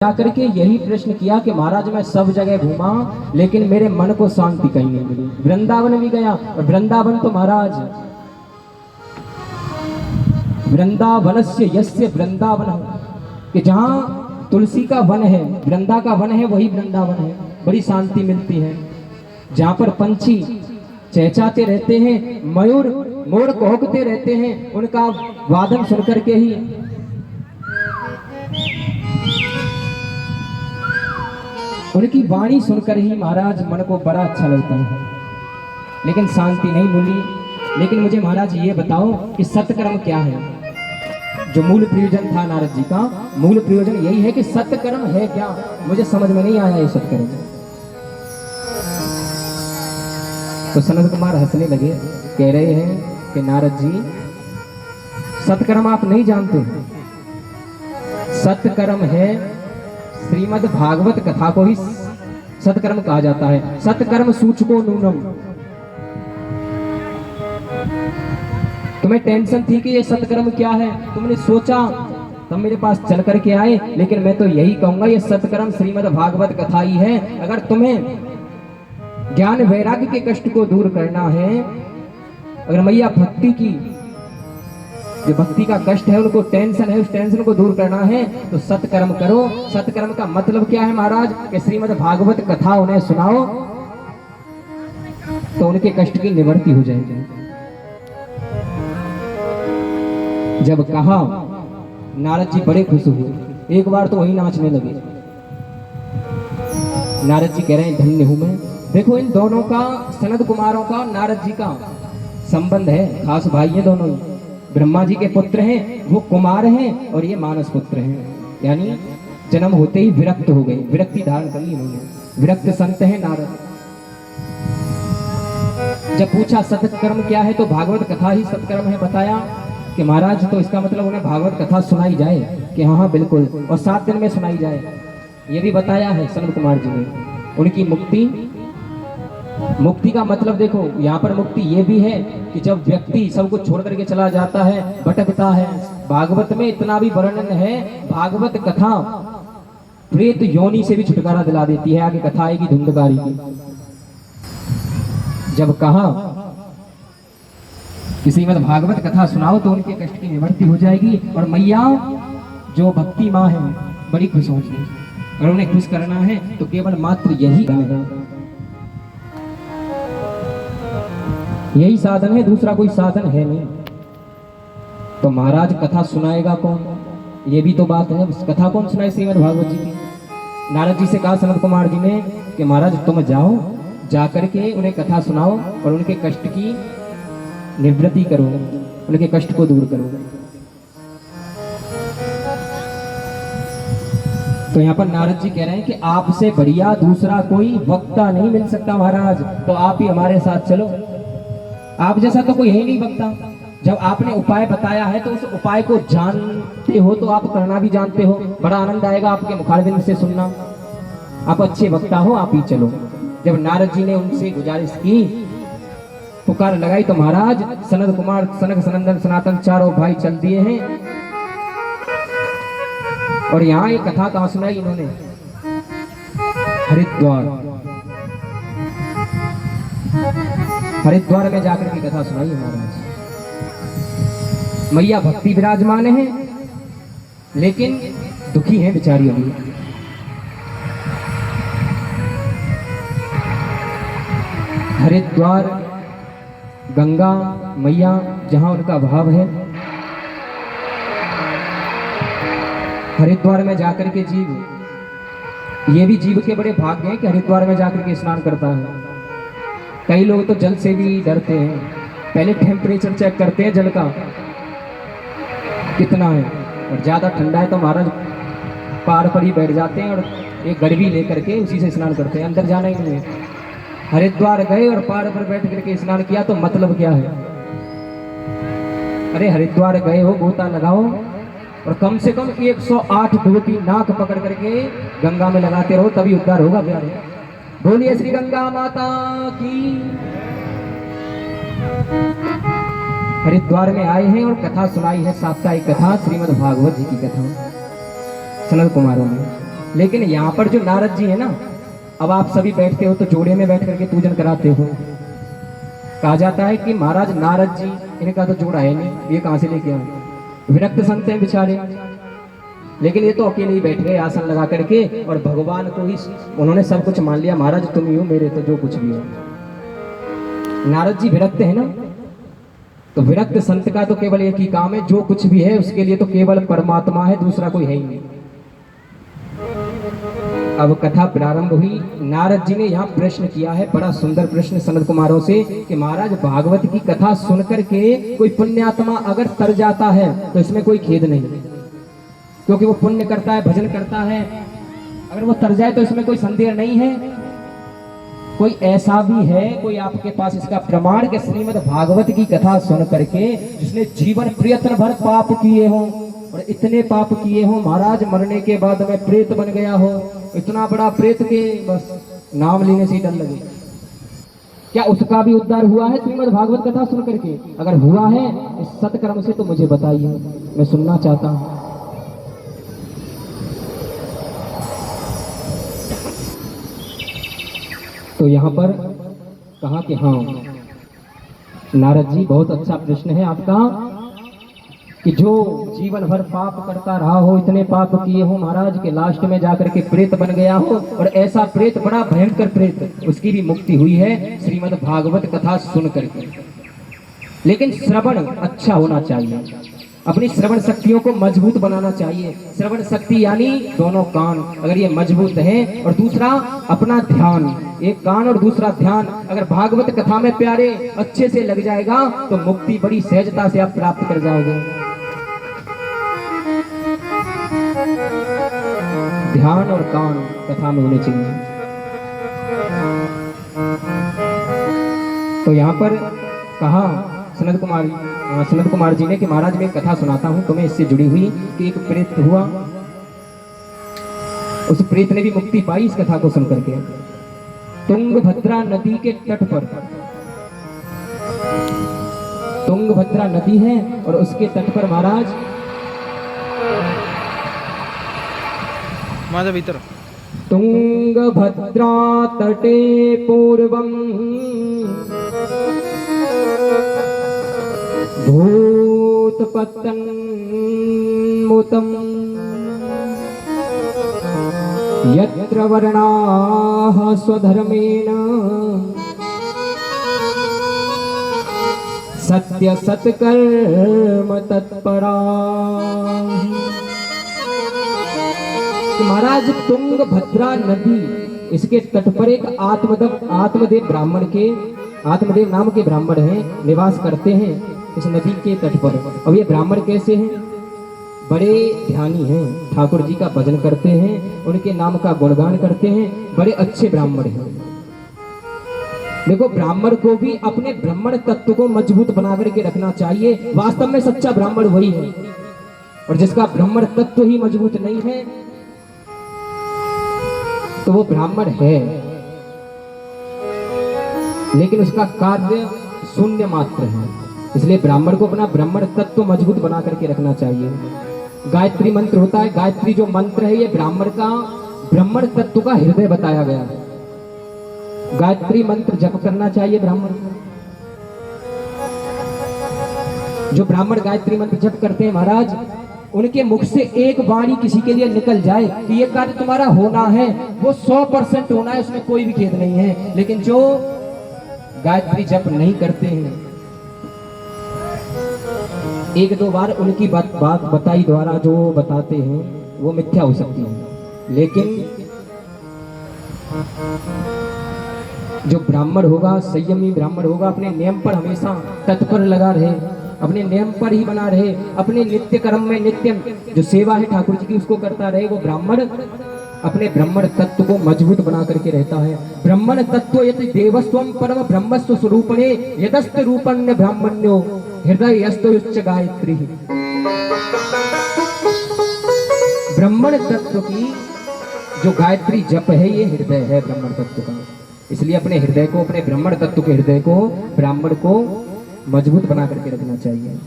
जाकर के यही प्रश्न किया कि महाराज मैं सब जगह घूमा लेकिन मेरे मन को शांति कहीं नहीं मिली। वृंदावन भी गया और वृंदावन तो महाराज वृंदावनस्य यस्य वृंदावन, कि जहाँ तुलसी का वन है, वृंदा का वन है, वही वृंदावन है। बड़ी शांति मिलती है। जहाँ पर पंछी चहचहाते रहते हैं, मयूर मोर कोहकते रहते हैं, उनका वादन सुनकर के ही उनकी वाणी सुनकर ही महाराज मन को बड़ा अच्छा लगता है, लेकिन शांति नहीं मिली। लेकिन मुझे महाराज ये बताओ कि सत्कर्म क्या है? जो मूल प्रयोजन था नारद जी का, मूल प्रयोजन यही है कि सत्कर्म है क्या? मुझे समझ में नहीं आया ये सत्कर्म। तो सनत कुमार हंसने लगे, कह रहे हैं कि नारद जी सत्कर्म आप नहीं जानते। सत्कर्म है, श्रीमद् भागवत कथा को ही सत्कर्म कहा जाता है। सत्कर्म सूचको नूनम। तुम्हें टेंशन थी कि ये सत्कर्म क्या है, तुमने सोचा, तुम मेरे पास चल करके आए, लेकिन मैं तो यही कहूंगा ये सत्कर्म श्रीमद् भागवत कथा ही है। अगर तुम्हें ज्ञान वैराग्य के कष्ट को दूर करना है, अगर मैया भक्ति की जो भक्ति का कष्ट है, उनको टेंशन है, उस टेंशन को दूर करना है तो सत्कर्म करो। सत्कर्म का मतलब क्या है महाराज? कि श्रीमद् भागवत कथा उन्हें सुनाओ तो उनके कष्ट की निवृत्ति हो जाएगी। जब कहा, नारद जी बड़े खुश हुए, एक बार तो वही नाचने लगे। नारद जी कह रहे हैं धन्य हूं मैं। देखो इन दोनों का, सनत कुमारों का नारद जी का संबंध है, खास भाई है दोनों ही। ब्रह्मा जी के पुत्र हैं, वो कुमार हैं और ये मानस पुत्र हैं, यानी जन्म होते ही विरक्त हो गए, विरक्ति धारण कर ली इन्होंने। विरक्त संत हैं नारद। जब पूछा सत्कर्म क्या है तो भागवत कथा ही सत्कर्म है बताया कि महाराज तो इसका मतलब उन्हें भागवत कथा सुनाई जाए कि हाँ हाँ बिल्कुल, और 7 दिन में सुनाई जाए, ये भी बताया है सनत कुमार जी ने। उनकी मुक्ति का मतलब देखो, यहाँ पर मुक्ति ये भी है कि जब व्यक्ति सब कुछ छोड़ करके चला जाता है, भटकता है। भागवत में इतना भी वर्णन है, भागवत कथा प्रेत योनि से भी छुटकारा दिला देती है। आगे कथा आएगी धुंधकारी की। जब कहा कि श्रीमद् भागवत कथा सुनाओ तो उनके कष्ट की निवृत्ति हो जाएगी, और मैया जो भक्ति माँ है बड़ी खुश होगी। और उन्हें खुश करना है तो केवल मात्र यही है, यही साधन है, दूसरा कोई साधन है नहीं। तो महाराज कथा सुनाएगा कौन? ये भी तो बात है। कथा कौन सुनाए श्रीमद् भागवत जी की? नारद जी से कहा सनत कुमार जी ने कि महाराज तुम जाओ, जाकर के उन्हें कथा सुनाओ और उनके कष्ट की निवृत्ति करो, उनके कष्ट को दूर करो। तो यहाँ पर नारद जी कह रहे हैं कि आपसे बढ़िया दूसरा कोई वक्ता नहीं मिल सकता महाराज, तो आप ही हमारे साथ चलो। आप जैसा तो कोई है नहीं वक्ता। जब आपने उपाय बताया है तो उस उपाय को जानते हो, तो आप करना भी जानते हो। बड़ा आनंद आएगा आपके मुखारबिंद से सुनना। आप अच्छे वक्ता हो, आप ही चलो। जब नारद जी ने उनसे गुजारिश की, पुकार लगाई, तो महाराज सनत कुमार, सनक, सनंदन, सनातन चारों भाई चल दिए हैं। और यहाँ एक कथा कहाँ सुनाई इन्होंने? हरिद्वार। हरिद्वार में जाकर की कथा सुनाई महाराज। मैया भक्ति विराजमान है, लेकिन दुखी है बेचारी अभी। हरिद्वार गंगा मैया जहां उनका भाव है, हरिद्वार में जाकर के जीव, ये भी जीव के बड़े भाग्य हैं कि हरिद्वार में जाकर के स्नान करता है। कई लोग तो जल से भी डरते हैं, पहले टेम्परेचर चेक करते हैं जल का कितना है, और ज़्यादा ठंडा है तो महाराज पार पर ही बैठ जाते हैं और एक गड़वी लेकर के उसी से स्नान करते हैं, अंदर जाना ही नहीं है। हरिद्वार गए और पार पर बैठ करके स्नान किया तो मतलब क्या है? अरे हरिद्वार गए हो, गोता लगाओ और कम से कम 108 डुबकी नाक पकड़ करके गंगा में लगाते रहो, तभी उद्धार होगा प्यारे। बोलिए श्री गंगा माता की। हरिद्वार में आए हैं और कथा सुनाई है, साप्ताहिक कथा, श्रीमद् भागवत जी की कथा सनत कुमारों ने। लेकिन यहाँ पर जो नारद जी है ना, अब आप सभी बैठते हो तो जोड़े में बैठ करके पूजन कराते हो। कहा जाता है कि महाराज नारद जी, इनका तो जोड़ा है नहीं, ये कहाँ से लेके आए, विरक्त संत हैं बेचारे। लेकिन ये तो अकेले ही बैठ गए आसन लगा करके और भगवान को ही उन्होंने सब कुछ मान लिया, महाराज तुम ही हो, मेरे तो जो कुछ भी हो। नारद जी विरक्त है ना, तो विरक्त संत का तो केवल एक ही काम है, जो कुछ भी है उसके लिए तो केवल परमात्मा है, दूसरा कोई है ही नहीं। अब कथा प्रारंभ हुई। नारद जी ने यहाँ प्रश्न किया है, बड़ा सुंदर प्रश्न सनत कुमारों से, कि महाराज भागवत की कथा सुनकर के कोई पुण्यात्मा अगर तर जाता है तो इसमें कोई खेद नहीं, क्योंकि वो पुण्य करता है, भजन करता है, अगर वो तर जाए तो इसमें कोई संदेह नहीं है। कोई ऐसा भी है, कोई आपके पास इसका प्रमाण के श्रीमद् भागवत की कथा सुन करके जिसने जीवन प्रयत्न भर पाप किए हो और इतने पाप किए हो महाराज, मरने के बाद में प्रेत बन गया हो, इतना बड़ा प्रेत के बस नाम लेने से ही डर लगे, क्या उसका भी उद्धार हुआ है श्रीमद् भागवत कथा सुन करके? अगर हुआ है इस सत्कर्म से तो मुझे बताइए, मैं सुनना चाहता हूं। तो यहाँ पर कहा कि हाँ नारद जी, बहुत अच्छा प्रश्न है आपका, कि जो जीवन भर पाप करता रहा हो, इतने पाप किए हो महाराज के लास्ट में जाकर के प्रेत बन गया हो, और ऐसा प्रेत बड़ा भयंकर प्रेत, उसकी भी मुक्ति हुई है श्रीमद् भागवत कथा सुन करके। लेकिन श्रवण अच्छा होना चाहिए, अपनी श्रवण शक्तियों को मजबूत बनाना चाहिए। श्रवण शक्ति यानी दोनों कान अगर ये मजबूत है, और दूसरा अपना ध्यान, एक कान और दूसरा ध्यान अगर भागवत कथा में प्यारे अच्छे से लग जाएगा तो मुक्ति बड़ी सहजता से आप प्राप्त कर जाओगे। ध्यान और कान कथा में होने चाहिए। तो यहाँ पर कहा सनत कुमार जी ने कि महाराज मैं कथा सुनाता हूँ तुम्हें इससे जुड़ी हुई, कि एक प्रेत हुआ, उस प्रेत ने भी मुक्ति पाई इस कथा को सुनकर के। तुंगभद्रा नदी के तट पर, तुंगभद्रा नदी है और उसके तट पर महाराज माझा भीतर तुंगभद्रा तटे पूर्वम भूतपतन्मुतं यत्र वर्णाः स्वधर्मेण सत्य सत्कर्म तत्परा। महाराज तुंगभद्रा नदी, इसके तट पर एक आत्मदेव ब्राह्मण के, आत्मदेव नाम के ब्राह्मण हैं, निवास करते हैं इस नदी के तट पर। अब ये ब्राह्मण कैसे हैं? बड़े ध्यानी हैं, ठाकुर जी का भजन करते हैं, उनके नाम का गुणगान करते हैं, बड़े अच्छे ब्राह्मण हैं। देखो ब्राह्मण को भी अपने ब्राह्मण तत्व को मजबूत बना करके रखना चाहिए। वास्तव में सच्चा ब्राह्मण वही है, और जिसका ब्राह्मण तत्व ही मजबूत नहीं है तो वो ब्राह्मण है लेकिन उसका कार्य शून्य मात्र है। इसलिए ब्राह्मण को अपना ब्राह्मण तत्व मजबूत बना करके रखना चाहिए। गायत्री मंत्र होता है, गायत्री जो मंत्र है ये ब्राह्मण का ब्राह्मण तत्व का हृदय बताया गया है। गायत्री मंत्र जप करना चाहिए ब्राह्मण को। जो ब्राह्मण गायत्री मंत्र जप करते हैं महाराज, उनके मुख से एक वाणी किसी के लिए निकल जाए कि ये कार्य तुम्हारा होना है, वो 100% होना है, उसमें कोई भी खेद नहीं है। लेकिन जो गायत्री जप नहीं करते हैं, एक दो बार उनकी बात बताई द्वारा जो बताते हैं वो मिथ्या हो सकती है, लेकिन जो ब्राह्मण होगा, संयमी ब्राह्मण होगा, अपने नियम पर हमेशा तत्पर लगा रहे, अपने नियम पर ही बना रहे, अपने नित्य कर्म में नित्य जो सेवा है ठाकुर जी की उसको करता रहे, वो ब्राह्मण अपने ब्राह्मण तत्व को मजबूत बना करके रहता है। ब्राह्मण तत्व यदि देवस्वम परम ब्रह्मस्व स्वरूपणे यदस्त रूपण्य ब्राह्मण्यो हृदय यस्तुच्च गायत्री। ब्राह्मण तत्व की जो गायत्री जप है ये हृदय है ब्राह्मण तत्व का। इसलिए अपने हृदय को, अपने ब्राह्मण तत्व के हृदय को, ब्राह्मण को मजबूत बना करके रखना चाहिए।